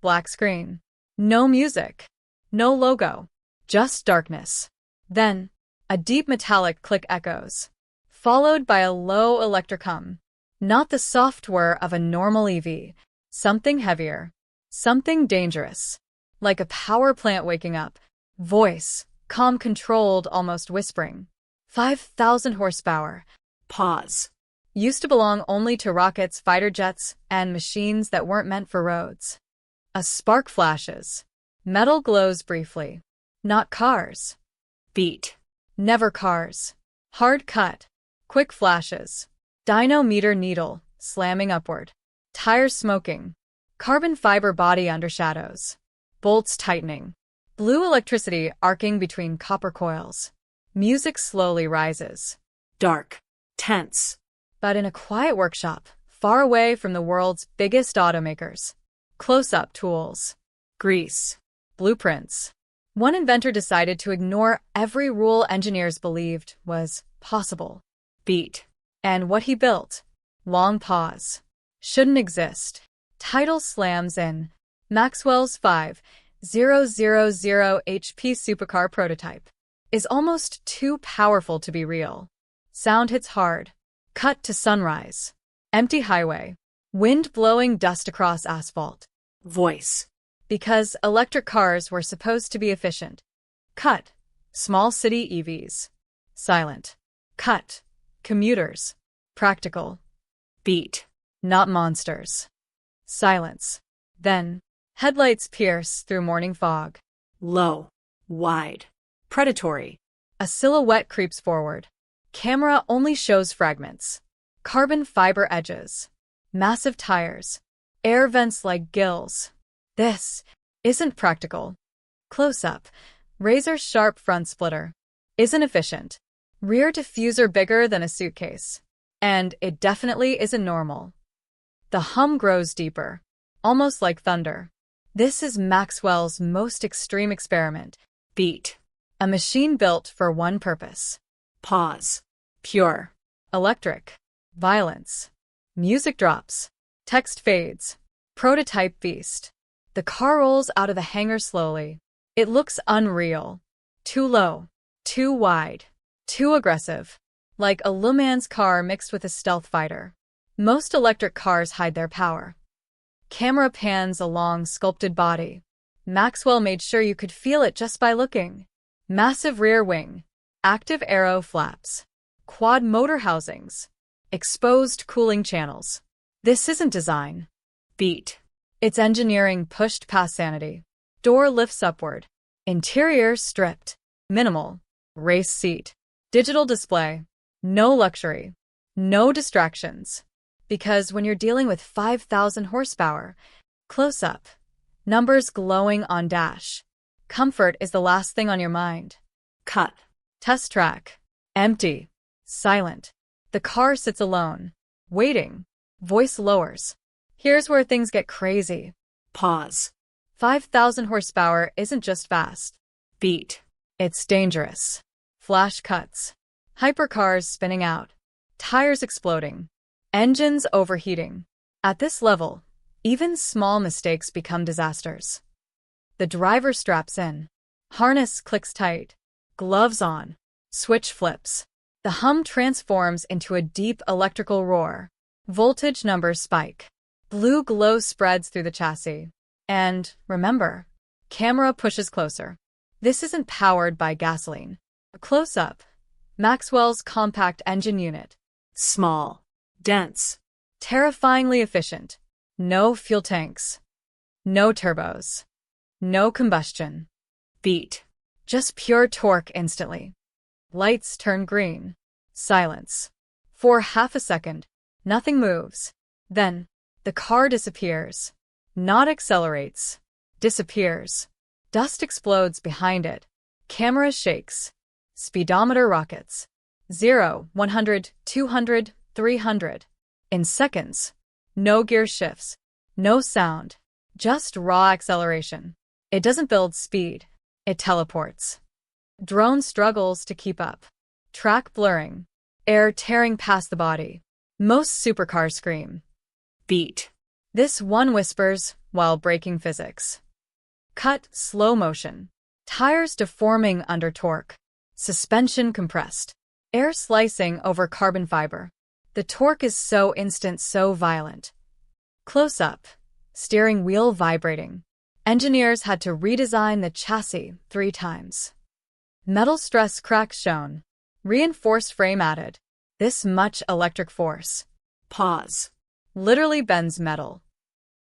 black screen. No music. No logo. Just darkness. Then, a deep metallic click echoes, followed by a low electric hum. Not the soft whir of a normal EV. Something heavier. Something dangerous. Like a power plant waking up. Voice, calm, controlled, almost whispering. 5,000 horsepower. Pause. Used to belong only to rockets, fighter jets, and machines that weren't meant for roads. A spark flashes. Metal glows briefly. Not cars. Beat. Never cars. Hard cut. Quick flashes. Dynometer needle, slamming upward. Tires smoking. Carbon fiber body under shadows. Bolts tightening. Blue electricity arcing between copper coils. Music slowly rises. Dark. Tense. But in a quiet workshop, far away from the world's biggest automakers. Close-up tools. Grease. Blueprints. One inventor decided to ignore every rule engineers believed was possible. Beat. And what he built? Long pause. Shouldn't exist. Title slams in. Maxwell's 5000 HP supercar prototype is almost too powerful to be real. Sound hits hard. Cut to sunrise. Empty highway. Wind blowing dust across asphalt. Voice. Because electric cars were supposed to be efficient. Cut. Small city EVs. Silent. Cut. Commuters. Practical. Beat. Not monsters. Silence. Then, headlights pierce through morning fog. Low. Wide. Predatory. A silhouette creeps forward. Camera only shows fragments. Carbon fiber edges. Massive tires. Air vents like gills. This isn't practical. Close-up. Razor-sharp front splitter. Isn't efficient. Rear diffuser bigger than a suitcase. And it definitely isn't normal. The hum grows deeper. Almost like thunder. This is Maxwell's most extreme experiment. Beat. A machine built for one purpose. Pause. Pure. Electric. Violence. Music drops. Text fades. Prototype beast. The car rolls out of the hangar slowly. It looks unreal. Too low. Too wide. Too aggressive. Like a Le Mans car mixed with a stealth fighter. Most electric cars hide their power. Camera pans along sculpted body. Maxwell made sure you could feel it just by looking. Massive rear wing. Active aero flaps. Quad motor housings. Exposed cooling channels. This isn't design. Beat. It's engineering pushed past sanity. Door lifts upward. Interior stripped. Minimal. Race seat. Digital display. No luxury. No distractions. Because when you're dealing with 5,000 horsepower, close up. Numbers glowing on dash. Comfort is the last thing on your mind. Cut. Test track. Empty. Silent. The car sits alone. Waiting. Voice lowers. Here's where things get crazy. Pause. 5,000 horsepower isn't just fast. Beat. It's dangerous. Flash cuts. Hypercars spinning out. Tires exploding. Engines overheating. At this level, even small mistakes become disasters. The driver straps in. Harness clicks tight. Gloves on. Switch flips. The hum transforms into a deep electrical roar. Voltage numbers spike. Blue glow spreads through the chassis. And, remember, camera pushes closer. This isn't powered by gasoline. Close up. Maxwell's compact engine unit. Small. Dense. Terrifyingly efficient. No fuel tanks. No turbos. No combustion. Beat. Just pure torque instantly. Lights turn green. Silence. For half a second, nothing moves. Then, the car disappears. Not accelerates. Disappears. Dust explodes behind it. Camera shakes. Speedometer rockets. 0, 100, 200, 300. In seconds. No gear shifts. No sound. Just raw acceleration. It doesn't build speed. It teleports. Drone struggles to keep up. Track blurring. Air tearing past the body. Most supercars scream. Beat. This one whispers, while breaking physics. Cut, slow motion. Tires deforming under torque. Suspension compressed. Air slicing over carbon fiber. The torque is so instant, so violent. Close up. Steering wheel vibrating. Engineers had to redesign the chassis 3 times. Metal stress cracks shown. Reinforced frame added. This much electric force. Pause. Literally bends metal.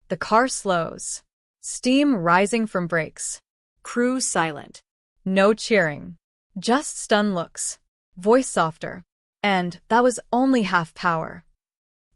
The car slows. Steam rising from brakes. Crew silent. No cheering. Just stunned looks. Voice softer. And that was only half power.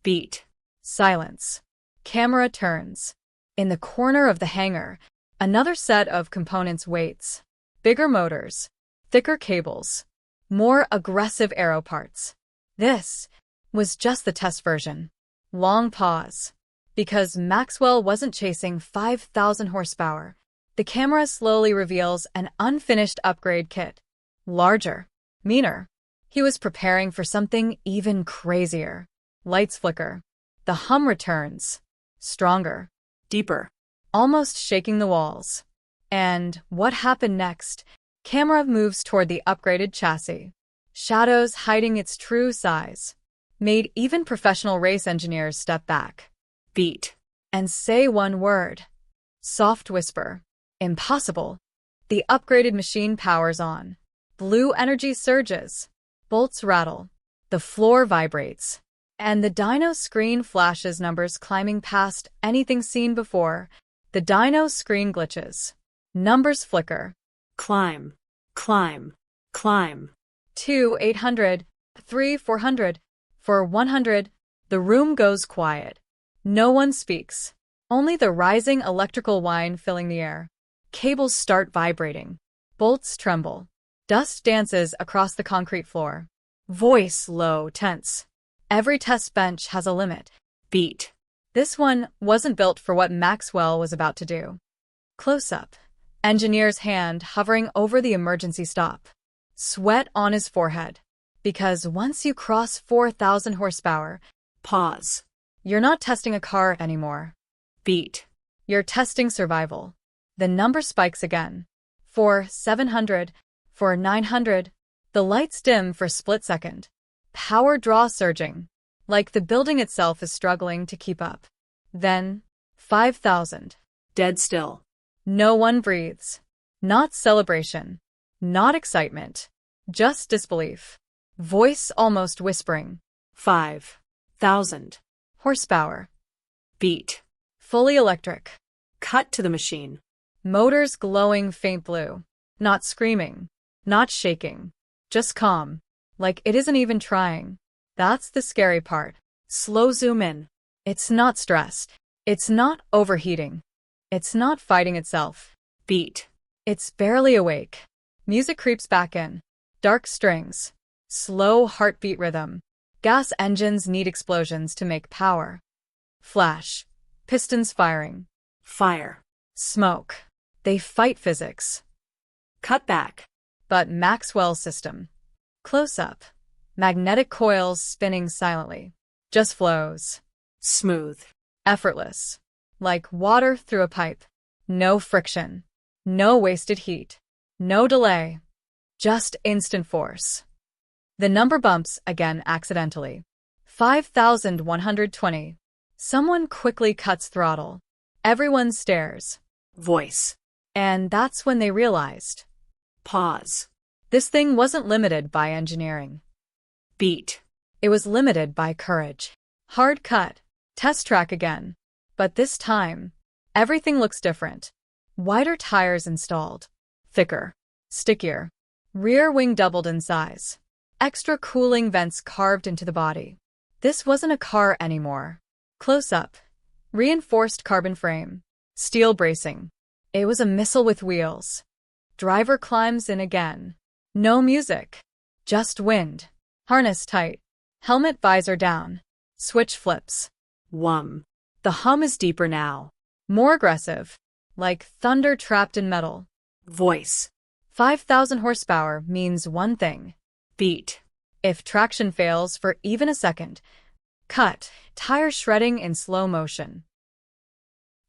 Beat. Silence. Camera turns. In the corner of the hangar, another set of components waits. Bigger motors. Thicker cables. More aggressive aero parts. This was just the test version. Long pause. Because Maxwell wasn't chasing 5,000 horsepower, the camera slowly reveals an unfinished upgrade kit. Larger. Meaner. He was preparing for something even crazier. Lights flicker. The hum returns. Stronger. Deeper. Almost shaking the walls. And what happened next? Camera moves toward the upgraded chassis. Shadows hiding its true size. Made even professional race engineers step back. Beat. And say one word. Soft whisper. Impossible. The upgraded machine powers on. Blue energy surges. Bolts rattle. The floor vibrates. And the dyno screen flashes numbers climbing past anything seen before. The dyno screen glitches. Numbers flicker. Climb. Climb. Climb. 2, 800. 3, 400. 4, 100. The room goes quiet. No one speaks. Only the rising electrical whine filling the air. Cables start vibrating. Bolts tremble. Dust dances across the concrete floor. Voice low, tense. Every test bench has a limit. Beat. This one wasn't built for what Maxwell was about to do. Close up. Engineer's hand hovering over the emergency stop. Sweat on his forehead. Because once you cross 4,000 horsepower, Pause. you're not testing a car anymore. Beat. You're testing survival. The number spikes again. For 700, for 900. The lights dim for a split second. Power draw surging. Like the building itself is struggling to keep up. Then, 5,000. Dead still. No one breathes. Not celebration. Not excitement. Just disbelief. Voice almost whispering. 5,000. Horsepower. Beat. Fully electric. Cut to the machine. Motors glowing faint blue. Not screaming. Not shaking. Just calm. Like it isn't even trying. That's the scary part. Slow zoom in. It's not stressed. It's not overheating. It's not fighting itself. Beat. It's barely awake. Music creeps back in. Dark strings. Slow heartbeat rhythm. Gas engines need explosions to make power. Flash. Pistons firing. Fire. Smoke. They fight physics. Cut back. But Maxwell's system. Close up. Magnetic coils spinning silently. Just flows. Smooth. Effortless. Like water through a pipe. No friction. No wasted heat. No delay. Just instant force. The number bumps again accidentally. 5,120. Someone quickly cuts throttle. Everyone stares. Voice. And that's when they realized. Pause. This thing wasn't limited by engineering. Beat. It was limited by courage. Hard cut. Test track again. But this time, everything looks different. Wider tires installed. Thicker. Stickier. Rear wing doubled in size. Extra cooling vents carved into the body. This wasn't a car anymore. Close up. Reinforced carbon frame. Steel bracing. It was a missile with wheels. Driver climbs in again. No music. Just wind. Harness tight. Helmet visor down. Switch flips. Whum. The hum is deeper now. More aggressive. Like thunder trapped in metal. Voice. 5,000 horsepower means one thing. Beat. If traction fails for even a second. Cut. Tire shredding in slow motion.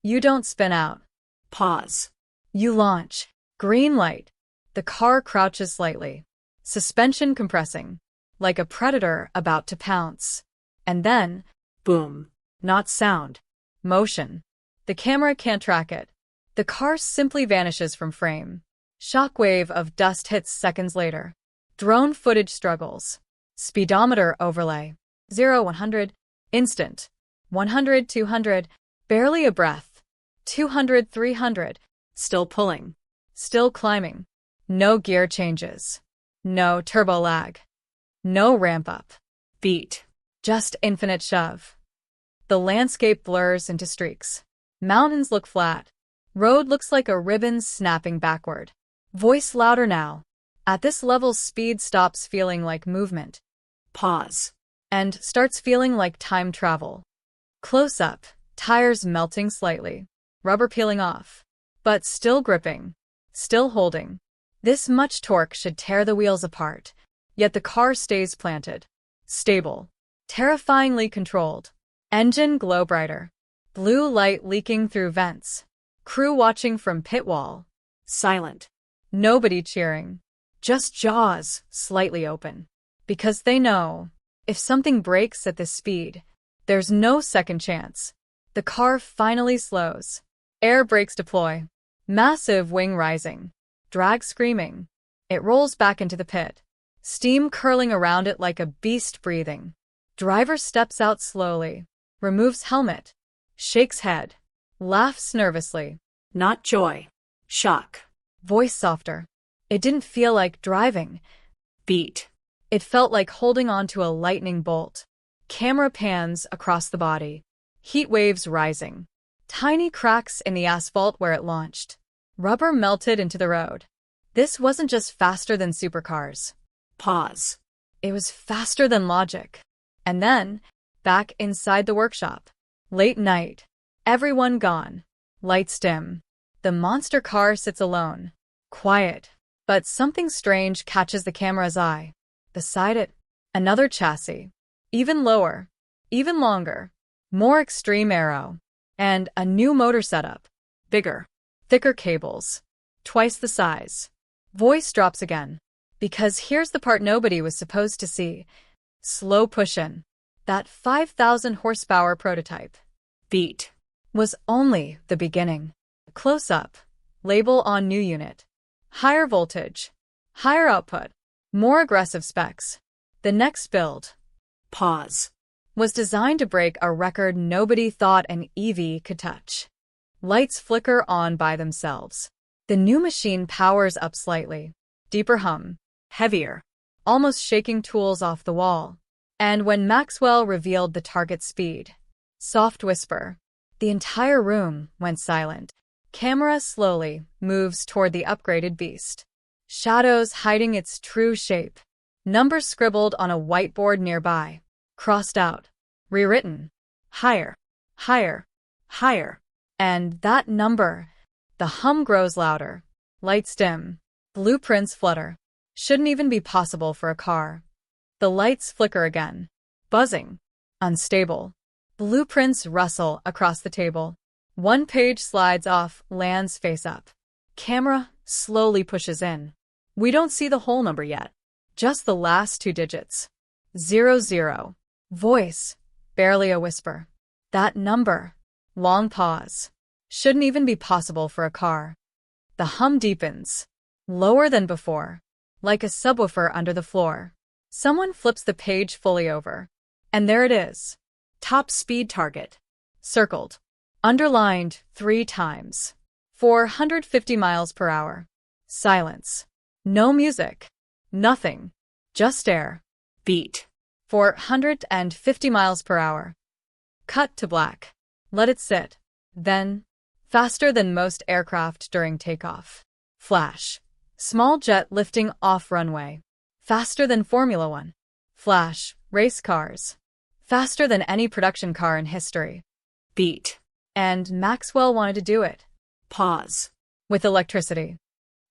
You don't spin out. Pause. You launch. Green light. The car crouches slightly. Suspension compressing, like a predator about to pounce. And then, Boom. not sound, motion. The camera can't track it. The car simply vanishes from frame. Shockwave of dust hits seconds later. Drone footage struggles. Speedometer overlay. 0-100. Instant. 100-200. Barely a breath. 200-300. Still pulling. Still climbing. No gear changes. No turbo lag. No ramp up. Beat. Just infinite shove. The landscape blurs into streaks. Mountains look flat. Road looks like a ribbon snapping backward. Voice louder now. At this level, speed stops feeling like movement. Pause. And starts feeling like time travel. Close up. Tires melting slightly. Rubber peeling off. But still gripping. Still holding. This much torque should tear the wheels apart. Yet the car stays planted. Stable. Terrifyingly controlled. Engine glow brighter. Blue light leaking through vents. Crew watching from pit wall. Silent. Nobody cheering. Just jaws slightly open. Because they know, if something breaks at this speed, there's no second chance. The car finally slows. Air brakes deploy. Massive wing rising. Drag screaming. It rolls back into the pit. Steam curling around it like a beast breathing. Driver steps out slowly. Removes helmet. Shakes head. Laughs nervously. Not joy. Shock. Voice softer. It didn't feel like driving. Beat. It felt like holding onto a lightning bolt. Camera pans across the body. Heat waves rising. Tiny cracks in the asphalt where it launched. Rubber melted into the road. This wasn't just faster than supercars. Pause. It was faster than logic. And then, back inside the workshop. Late night. Everyone gone. Lights dim. The monster car sits alone. Quiet. But something strange catches the camera's eye. Beside it, another chassis. Even lower. Even longer. More extreme aero. And a new motor setup. Bigger. Thicker cables. Twice the size. Voice drops again. Because here's the part nobody was supposed to see. Slow push-in. That 5,000 horsepower prototype. Beat. Was only the beginning. Close up. Label on new unit. Higher voltage. Higher output. More aggressive specs. The next build. Pause. Was designed to break a record nobody thought an EV could touch. Lights flicker on by themselves. The new machine powers up slightly. Deeper hum. Heavier. Almost shaking tools off the wall. And when Maxwell revealed the target speed. Soft whisper. The entire room went silent. Camera slowly moves toward the upgraded beast. Shadows hiding its true shape. Numbers scribbled on a whiteboard nearby. Crossed out. Rewritten. Higher. Higher. Higher. And that number. The hum grows louder. Lights dim. Blueprints flutter. Shouldn't even be possible for a car. The lights flicker again. Buzzing. Unstable. Blueprints rustle across the table. One page slides off, lands face up. Camera slowly pushes in. We don't see the whole number yet. Just the last two digits. 00. Voice. Barely a whisper. That number. Long pause. Shouldn't even be possible for a car. The hum deepens. Lower than before. Like a subwoofer under the floor. Someone flips the page fully over. And there it is. Top speed target. Circled. Underlined 3 times. 450 miles per hour. Silence. No music. Nothing. Just air. Beat. 450 miles per hour. Cut to black. Let it sit. Then, faster than most aircraft during takeoff. Flash. Small jet lifting off runway. Faster than Formula One. Flash. Race cars. Faster than any production car in history. Beat. And Maxwell wanted to do it. Pause. With electricity.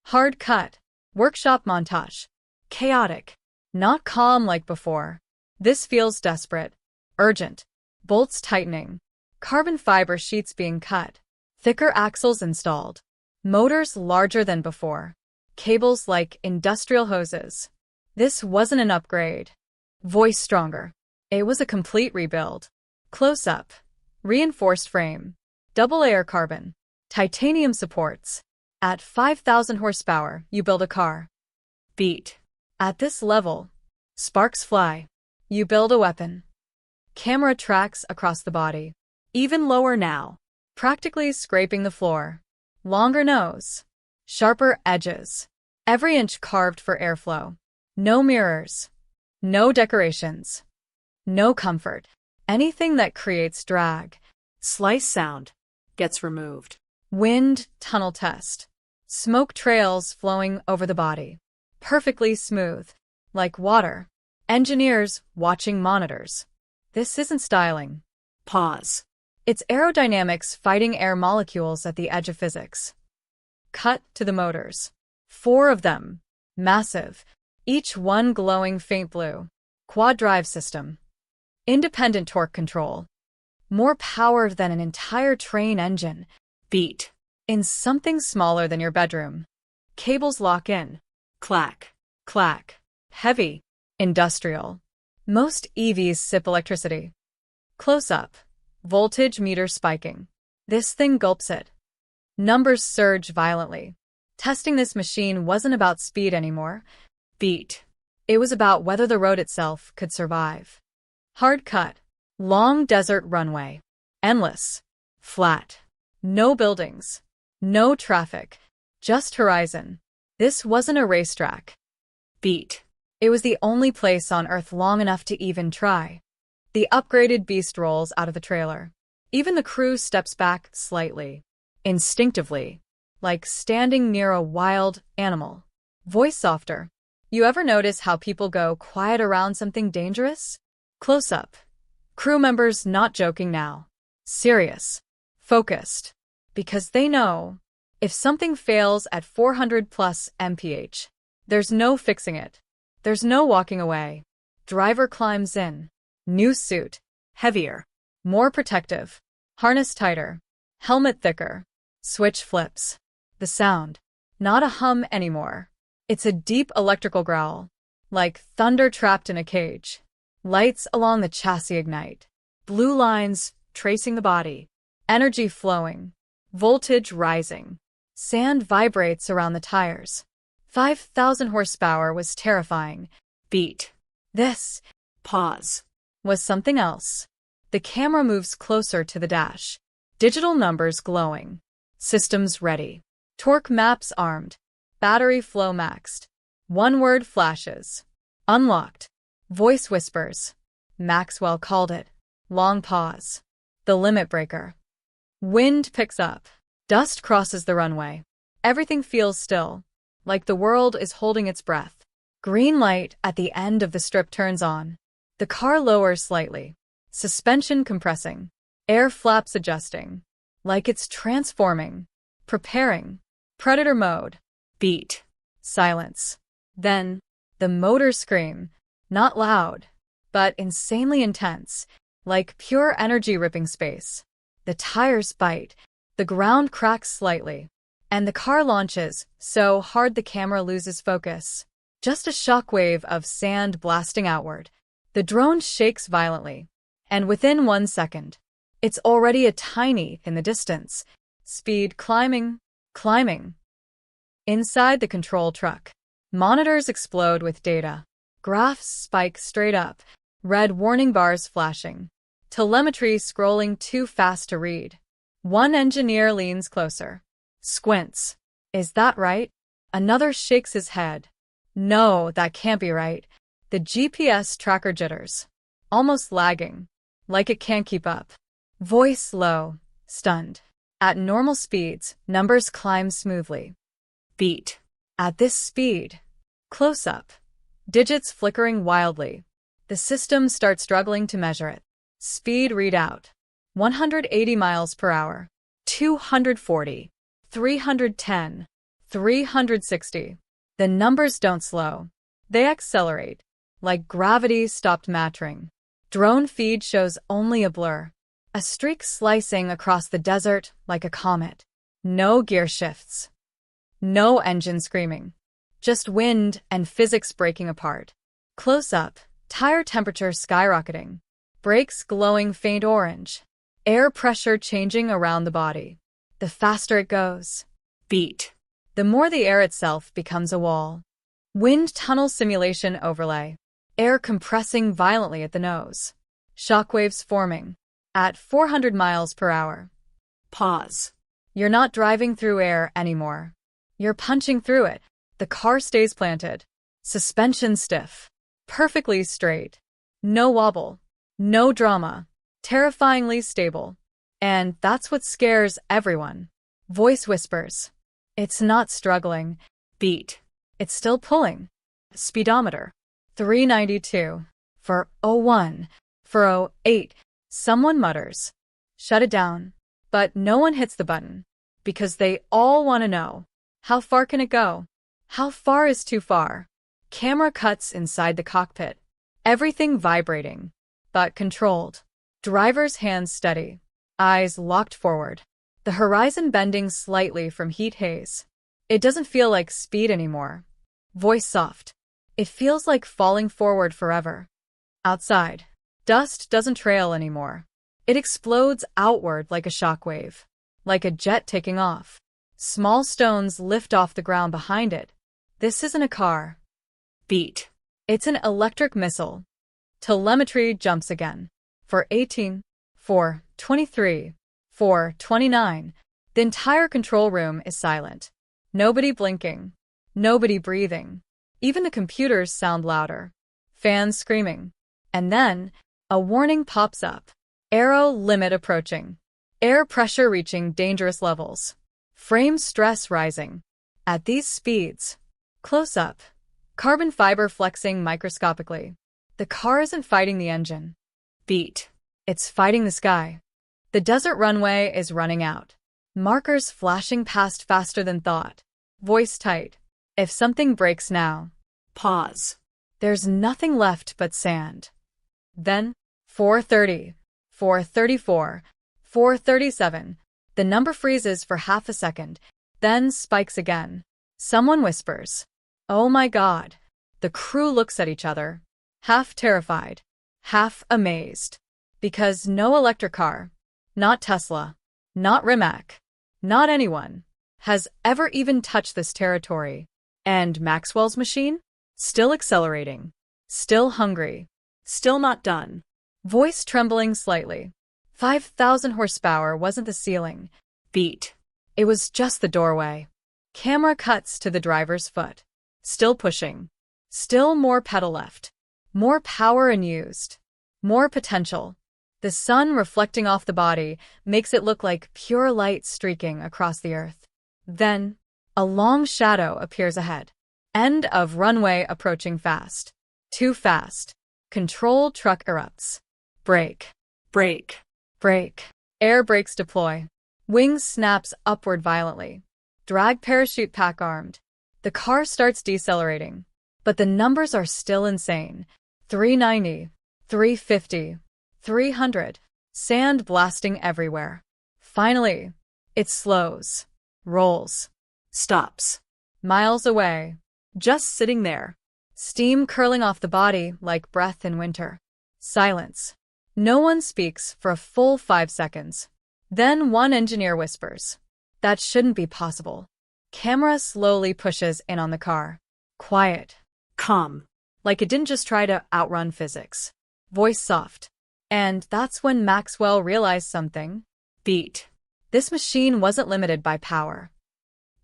Hard cut. Workshop montage. Chaotic. Not calm like before. This feels desperate. Urgent. Bolts tightening. Carbon fiber sheets being cut. Thicker axles installed. Motors larger than before. Cables like industrial hoses. This wasn't an upgrade. Voice stronger. It was a complete rebuild. Close up. Reinforced frame. Double-layer carbon. Titanium supports. At 5,000 horsepower, you build a car. Beat. At this level, sparks fly. You build a weapon. Camera tracks across the body. Even lower now. Practically scraping the floor. Longer nose. Sharper edges. Every inch carved for airflow. No mirrors. No decorations. No comfort. Anything that creates drag. Slice sound. Gets removed. Wind tunnel test. Smoke trails flowing over the body. Perfectly smooth. Like water. Engineers watching monitors. This isn't styling. Pause. It's aerodynamics fighting air molecules at the edge of physics. Cut to the motors. 4 of them. Massive. Each one glowing faint blue. Quad drive system. Independent torque control. More power than an entire train engine. Beat. In something smaller than your bedroom. Cables lock in. Clack. Clack. Heavy. Industrial. Most EVs sip electricity. Close up. Voltage meter spiking. This thing gulps it. Numbers surge violently. Testing this machine wasn't about speed anymore. Beat. It was about whether the road itself could survive. Hard cut. Long desert runway. Endless. Flat. No buildings. No traffic. Just horizon. This wasn't a racetrack. Beat. It was the only place on Earth long enough to even try. The upgraded beast rolls out of the trailer. Even the crew steps back slightly. Instinctively. Like standing near a wild animal. Voice softer. You ever notice how people go quiet around something dangerous? Close up. Crew members not joking now. Serious. Focused. Because they know, if something fails at 400 plus mph, there's no fixing it. There's no walking away. Driver climbs in. New suit. Heavier. More protective. Harness tighter. Helmet thicker. Switch flips. The sound. Not a hum anymore. It's a deep electrical growl. Like thunder trapped in a cage. Lights along the chassis ignite. Blue lines tracing the body. Energy flowing. Voltage rising. Sand vibrates around the tires. 5,000 horsepower was terrifying. Beat. This Pause. was something else. The camera moves closer to the dash. Digital numbers glowing. Systems ready. Torque maps armed. Battery flow maxed. One word flashes. Unlocked. Voice whispers. Maxwell called it. Long pause. The limit breaker. Wind picks up. Dust crosses the runway. Everything feels still. Like the world is holding its breath. Green light at the end of the strip turns on. The car lowers slightly. Suspension compressing. Air flaps adjusting. Like it's transforming. Preparing. Predator mode. Beat. Silence. Then, the motors scream. Not loud, but insanely intense. Like pure energy ripping space. The tires bite. The ground cracks slightly. And the car launches, so hard the camera loses focus. Just a shockwave of sand blasting outward. The drone shakes violently. And within 1 second, it's already a tiny in the distance. Speed climbing, climbing. Inside the control truck, monitors explode with data. Graphs spike straight up, red warning bars flashing. Telemetry scrolling too fast to read. One engineer leans closer. Squints. Is that right? Another shakes his head. No, that can't be right. The GPS tracker jitters. Almost lagging. Like it can't keep up. Voice low. Stunned. At normal speeds, numbers climb smoothly. Beat. At this speed. Close up. Digits flickering wildly. The system starts struggling to measure it. Speed readout. 180 miles per hour. 240. 310. 360. The numbers don't slow. They accelerate. Like gravity stopped mattering. Drone feed shows only a blur. A streak slicing across the desert like a comet. No gear shifts. No engine screaming. Just wind and physics breaking apart. Close up, tire temperature skyrocketing. Brakes glowing faint orange. Air pressure changing around the body. The faster it goes, Beat. the more the air itself becomes a wall. Wind tunnel simulation overlay. Air compressing violently at the nose. Shockwaves forming. At 400 miles per hour. Pause. You're not driving through air anymore. You're punching through it. The car stays planted. Suspension stiff. Perfectly straight. No wobble. No drama. Terrifyingly stable. And that's what scares everyone. Voice whispers. It's not struggling. Beat. It's still pulling. Speedometer. 392. 401. 408. Someone mutters. Shut it down. But no one hits the button. Because they all want to know. How far can it go? How far is too far? Camera cuts inside the cockpit. Everything vibrating. But controlled. Driver's hands steady. Eyes locked forward. The horizon bending slightly from heat haze. It doesn't feel like speed anymore. Voice soft. It feels like falling forward forever. Outside. Dust doesn't trail anymore. It explodes outward like a shockwave. Like a jet taking off. Small stones lift off the ground behind it. This isn't a car. Beat. It's an electric missile. Telemetry jumps again. 418, 423, 429. The entire control room is silent. Nobody blinking. Nobody breathing. Even the computers sound louder. Fans screaming. And then, a warning pops up. Aero limit approaching. Air pressure reaching dangerous levels. Frame stress rising. At these speeds. Close up. Carbon fiber flexing microscopically. The car isn't fighting the engine. Beat. It's fighting the sky. The desert runway is running out. Markers flashing past faster than thought. Voice tight. If something breaks now. Pause. There's nothing left but sand. Then, 430, 434, 437. The number freezes for half a second, then spikes again. Someone whispers. Oh my God. The crew looks at each other. Half terrified. Half amazed. Because no electric car, not Tesla, not Rimac, not anyone, has ever even touched this territory. And Maxwell's machine? Still accelerating. Still hungry. Still not done. Voice trembling slightly. 5,000 horsepower wasn't the ceiling. Beat. It was just the doorway. Camera cuts to the driver's foot. Still pushing. Still more pedal left. More power unused. More potential. The sun reflecting off the body makes it look like pure light streaking across the earth. Then, a long shadow appears ahead. End of runway approaching fast. Too fast. Control truck erupts. Brake. Brake. Brake. Air brakes deploy. Wings snaps upward violently. Drag parachute pack armed. The car starts decelerating. But the numbers are still insane. 390. 350. 300. Sand blasting everywhere. Finally, it slows. Rolls. Stops. Miles away. Just sitting there. Steam curling off the body like breath in winter. Silence. No one speaks for a full 5 seconds. Then one engineer whispers. That shouldn't be possible. Camera slowly pushes in on the car. Quiet. Calm. Like it didn't just try to outrun physics. Voice soft. And that's when Maxwell realized something. Beat. This machine wasn't limited by power.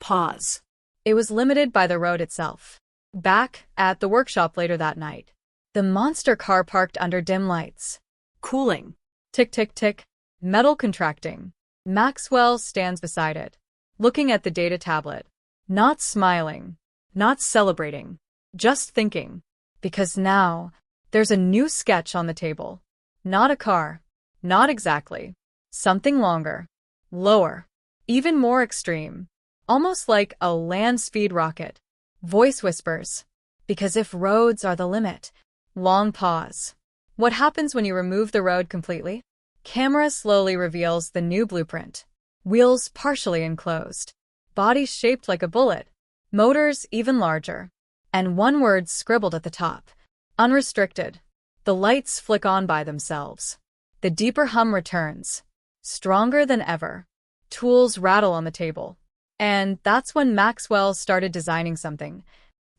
Pause. It was limited by the road itself. Back at the workshop later that night. The monster car parked under dim lights. Cooling. Tick, tick, tick. Metal contracting. Maxwell stands beside it. Looking at the data tablet. Not smiling. Not celebrating. Just thinking. Because now, there's a new sketch on the table. Not a car. Not exactly. Something longer. Lower. Even more extreme. Almost like a land speed rocket. Voice whispers. Because if roads are the limit. Long pause. What happens when you remove the road completely? Camera slowly reveals the new blueprint. Wheels partially enclosed. Body shaped like a bullet. Motors even larger. And one word scribbled at the top. Unrestricted. The lights flick on by themselves. The deeper hum returns. Stronger than ever. Tools rattle on the table. And that's when Maxwell started designing something.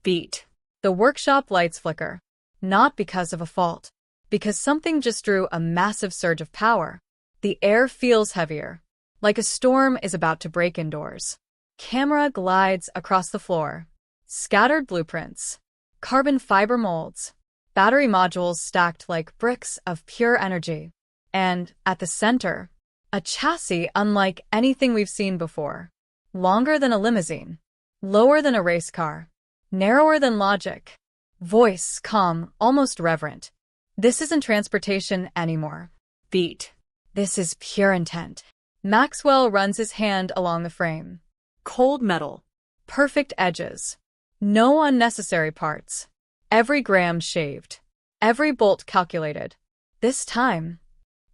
Beat. The workshop lights flicker. Not because of a fault. Because something just drew a massive surge of power. The air feels heavier. Like a storm is about to break indoors. Camera glides across the floor. Scattered blueprints. Carbon fiber molds. Battery modules stacked like bricks of pure energy. And, at the center, a chassis unlike anything we've seen before. Longer than a limousine. Lower than a race car. Narrower than logic. Voice calm, almost reverent. This isn't transportation anymore. Beat. This is pure intent. Maxwell runs his hand along the frame. Cold metal. Perfect edges. No unnecessary parts. Every gram shaved. Every bolt calculated. This time,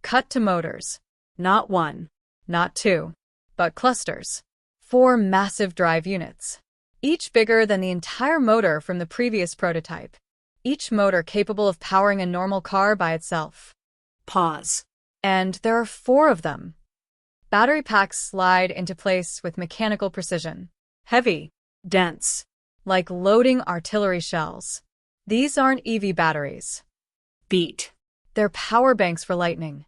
cut to motors. Not one. Not two. But clusters. 4 massive drive units. Each bigger than the entire motor from the previous prototype. Each motor capable of powering a normal car by itself. Pause. And there are 4 of them. Battery packs slide into place with mechanical precision. Heavy. Dense. Like loading artillery shells. These aren't EV batteries. Beat. They're power banks for lightning.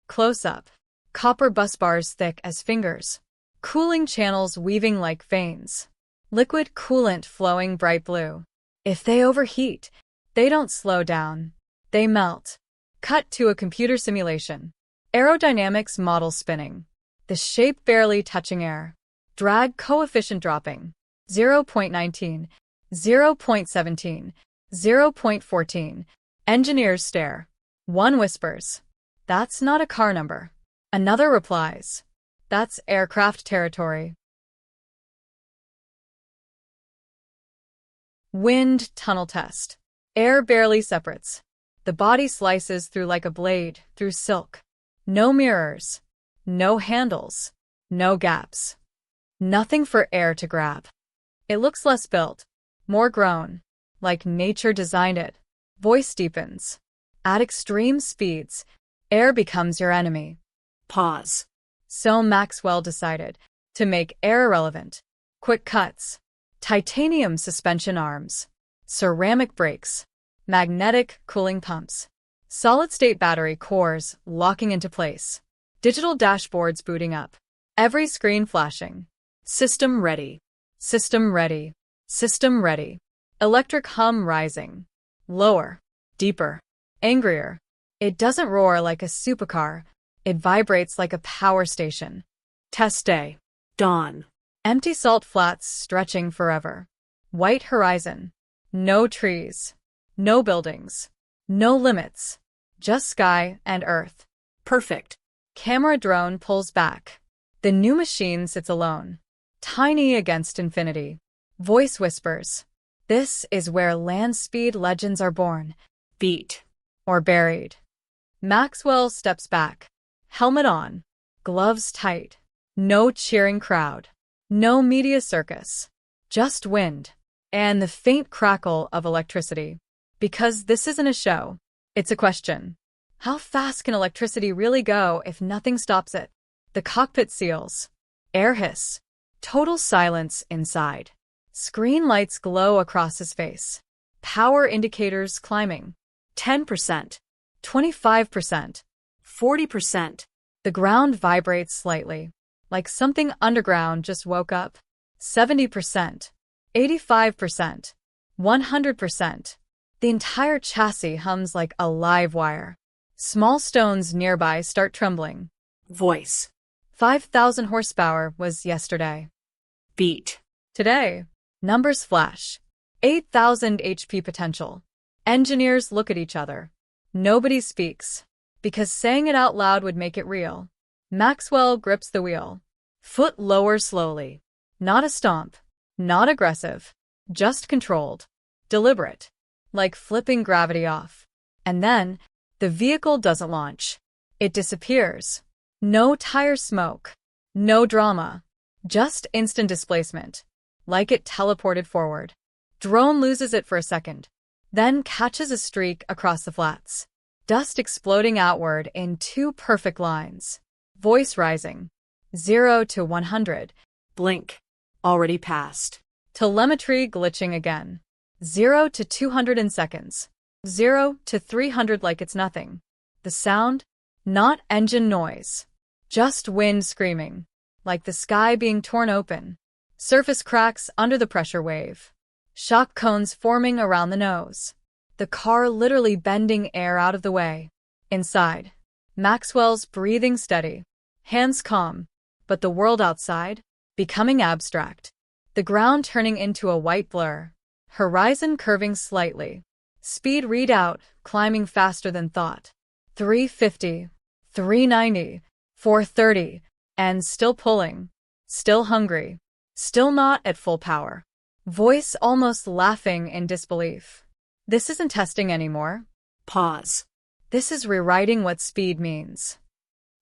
Close up. Copper busbars thick as fingers. Cooling channels weaving like veins. Liquid coolant flowing bright blue. If they overheat, they don't slow down. They melt. Cut to a computer simulation. Aerodynamics model spinning. The shape barely touching air. Drag coefficient dropping. 0.19, 0.17, 0.14. Engineers stare. One whispers, "That's not a car number." Another replies, "That's aircraft territory." Wind tunnel test. Air barely separates. The body slices through like a blade, through silk. No mirrors. No handles. No gaps. Nothing for air to grab. It looks less built. More grown. Like nature designed it. Voice deepens. At extreme speeds, air becomes your enemy. Pause. So Maxwell decided to make air irrelevant. Quick cuts. Titanium suspension arms. Ceramic brakes. Magnetic cooling pumps. Solid-state battery cores locking into place. Digital dashboards booting up. Every screen flashing. System ready. System ready. System ready. Electric hum rising. Lower. Deeper. Angrier. It doesn't roar like a supercar. It vibrates like a power station. Test day. Dawn. Empty salt flats stretching forever. White horizon. No trees. No buildings. No limits. Just sky and earth. Perfect. Camera drone pulls back. The new machine sits alone. Tiny against infinity. Voice whispers. This is where land speed legends are born. Beat. Or buried. Maxwell steps back. Helmet on. Gloves tight. No cheering crowd. No media circus. Just wind. And the faint crackle of electricity. Because this isn't a show. It's a question. How fast can electricity really go if nothing stops it? The cockpit seals. Air hiss. Total silence inside. Screen lights glow across his face. Power indicators climbing. 10%. 25%. 40%. The ground vibrates slightly. Like something underground just woke up. 70%. 85%. 100%. The entire chassis hums like a live wire. Small stones nearby start trembling. Voice. 5,000 horsepower was yesterday. Beat. Today, numbers flash. 8,000 HP potential. Engineers look at each other. Nobody speaks. Because saying it out loud would make it real. Maxwell grips the wheel. Foot lower slowly. Not a stomp. Not aggressive. Just controlled. Deliberate. Like flipping gravity off. And then, the vehicle doesn't launch. It disappears. No tire smoke. No drama. Just instant displacement. Like it teleported forward. Drone loses it for a second. Then catches a streak across the flats. Dust exploding outward in two perfect lines. Voice rising. 0 to 100. Blink. Already passed. Telemetry glitching again. 0 to 200 in seconds. 0 to 300 like it's nothing. The sound? Not engine noise. Just wind screaming. Like the sky being torn open. Surface cracks under the pressure wave. Shock cones forming around the nose. The car literally bending air out of the way. Inside, Maxwell's breathing steady. Hands calm. But the world outside? Becoming abstract. The ground turning into a white blur. Horizon curving slightly. Speed readout climbing faster than thought. 350, 390, 430, and still pulling. Still hungry. Still not at full power. Voice almost laughing in disbelief. This isn't testing anymore. Pause. This is rewriting what speed means.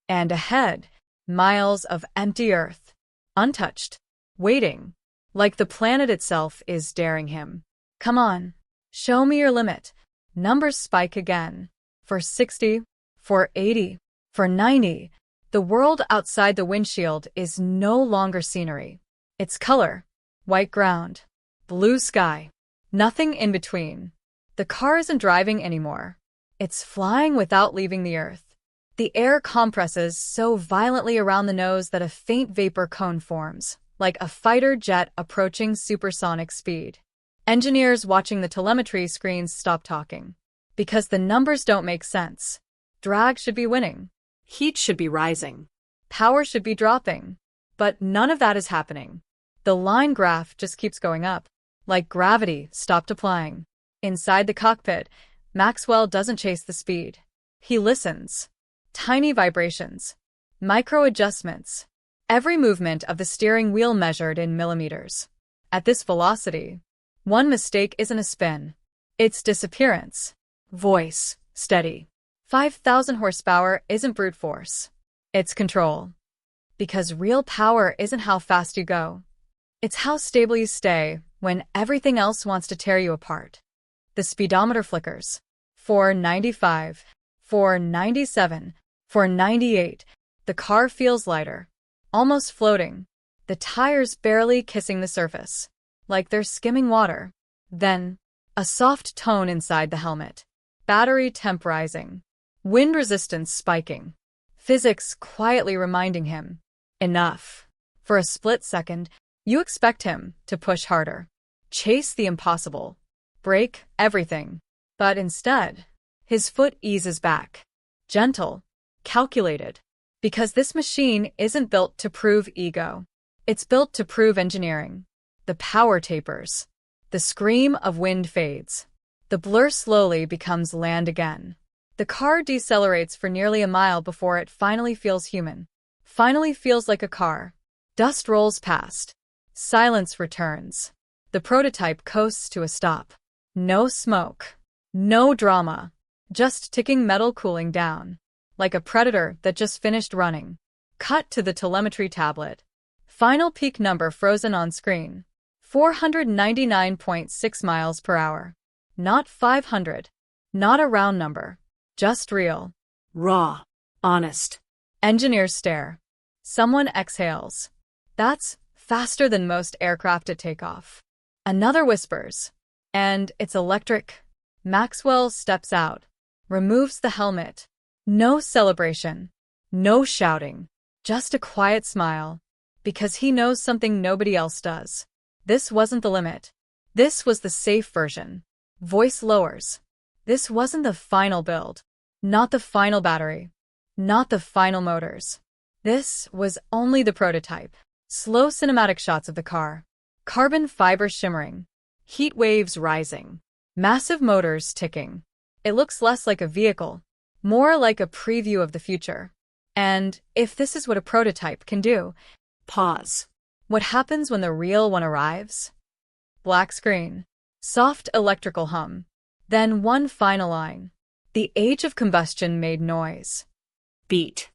And ahead, miles of empty earth. Untouched. Waiting. Like the planet itself is daring him. Come on. Show me your limit. Numbers spike again. For 60, for 80, for 90. The world outside the windshield is no longer scenery. It's color. White ground. Blue sky. Nothing in between. The car isn't driving anymore. It's flying without leaving the earth. The air compresses so violently around the nose that a faint vapor cone forms, like a fighter jet approaching supersonic speed. Engineers watching the telemetry screens stop talking. Because the numbers don't make sense. Drag should be winning. Heat should be rising. Power should be dropping. But none of that is happening. The line graph just keeps going up. Like gravity stopped applying. Inside the cockpit, Maxwell doesn't chase the speed. He listens. Tiny vibrations. Micro adjustments. Every movement of the steering wheel measured in millimeters. At this velocity, one mistake isn't a spin. It's disappearance. Voice, steady. 5,000 horsepower isn't brute force. It's control. Because real power isn't how fast you go. It's how stable you stay when everything else wants to tear you apart. The speedometer flickers. 495, 497, 498. The car feels lighter. Almost floating. The tires barely kissing the surface. Like they're skimming water. Then, a soft tone inside the helmet. Battery temp rising. Wind resistance spiking. Physics quietly reminding him. Enough. For a split second, you expect him to push harder. Chase the impossible. Break everything. But instead, his foot eases back. Gentle. Calculated. Because this machine isn't built to prove ego. It's built to prove engineering. The power tapers. The scream of wind fades. The blur slowly becomes land again. The car decelerates for nearly a mile before it finally feels human. Finally feels like a car. Dust rolls past. Silence returns. The prototype coasts to a stop. No smoke. No drama. Just ticking metal cooling down. Like a predator that just finished running. Cut to the telemetry tablet. Final peak number frozen on screen. 499.6 miles per hour. Not 500. Not a round number. Just real. Raw. Honest. Engineers stare. Someone exhales. That's faster than most aircraft at takeoff. Another whispers. And it's electric. Maxwell steps out. Removes the helmet. No celebration. No shouting. Just a quiet smile. Because he knows something nobody else does. This wasn't the limit. This was the safe version. Voice lowers. This wasn't the final build. Not the final battery. Not the final motors. This was only the prototype. Slow cinematic shots of the car. Carbon fiber shimmering. Heat waves rising. Massive motors ticking. It looks less like a vehicle, more like a preview of the future. And if this is what a prototype can do, Pause. what happens when the real one arrives? Black screen. Soft electrical hum. Then one final line. The age of combustion made noise. Beat.